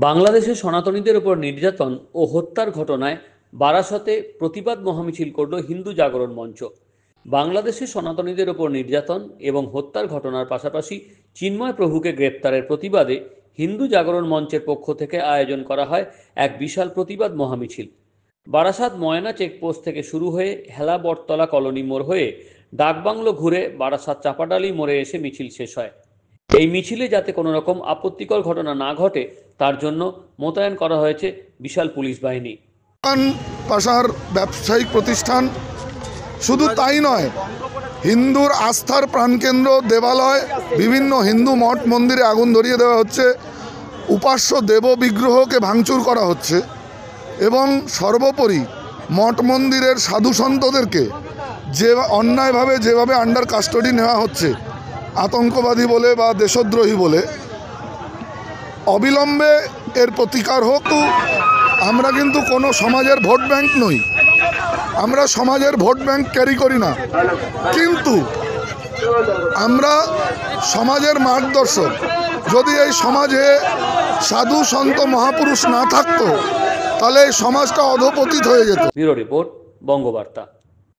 বাংলাদেশে সনাতনীদের উপর নির্যাতন ও হত্যার ঘটনায় বারাসতে প্রতিবাদ মহামিছিল করল হিন্দু জাগরণ মঞ্চ। বাংলাদেশে সনাতনীদের উপর নির্যাতন এবং হত্যার ঘটনার পাশাপাশি চিন্ময় প্রভুকে গ্রেপ্তারের প্রতিবাদে হিন্দু জাগরণ মঞ্চের পক্ষ থেকে আয়োজন করা হয় এক বিশাল প্রতিবাদ মহামিছিল। বারাসাত ময়না চেকপোস্ট থেকে শুরু হয়ে হেলা বটতলা কলোনি মোড় হয়ে ডাকবাংলো ঘুরে বারাসাত চাপাডালি মোড়ে এসে মিছিল শেষ হয়। এই মিছিলে যাতে কোনো রকম আপত্তিকর ঘটনা না ঘটে তার জন্য মোতায়েন করা হয়েছে বিশাল পুলিশ বাহিনী। পাশার ব্যবসায়িক প্রতিষ্ঠান, শুধু তাই নয়, হিন্দুর আস্থার প্রাণকেন্দ্র দেবালয়, বিভিন্ন হিন্দু মঠ মন্দিরে আগুন ধরিয়ে দেওয়া হচ্ছে, উপাস্য দেব বিগ্রহকে ভাঙচুর করা হচ্ছে এবং সর্বোপরি মঠ মন্দিরের সাধু সন্তদেরকে যে অন্যায়ভাবে যেভাবে আন্ডার কাস্টডি নেওয়া হচ্ছে আতঙ্কবাদী বলে বা দেশদ্রোহী বলে, অবিলম্বে এর প্রতিকার হোক। আমরা কিন্তু কোনো সমাজের ভোট ব্যাংক নই, আমরা সমাজের ভোট ব্যাংক ক্যারি করি না, কিন্তু আমরা সমাজের মার্গদর্শক। যদি এই সমাজে সাধু সন্ত মহাপুরুষ না থাকতো তাহলে এই সমাজটা অধপতিত হয়ে যেত। Bureau report, Bangabarta.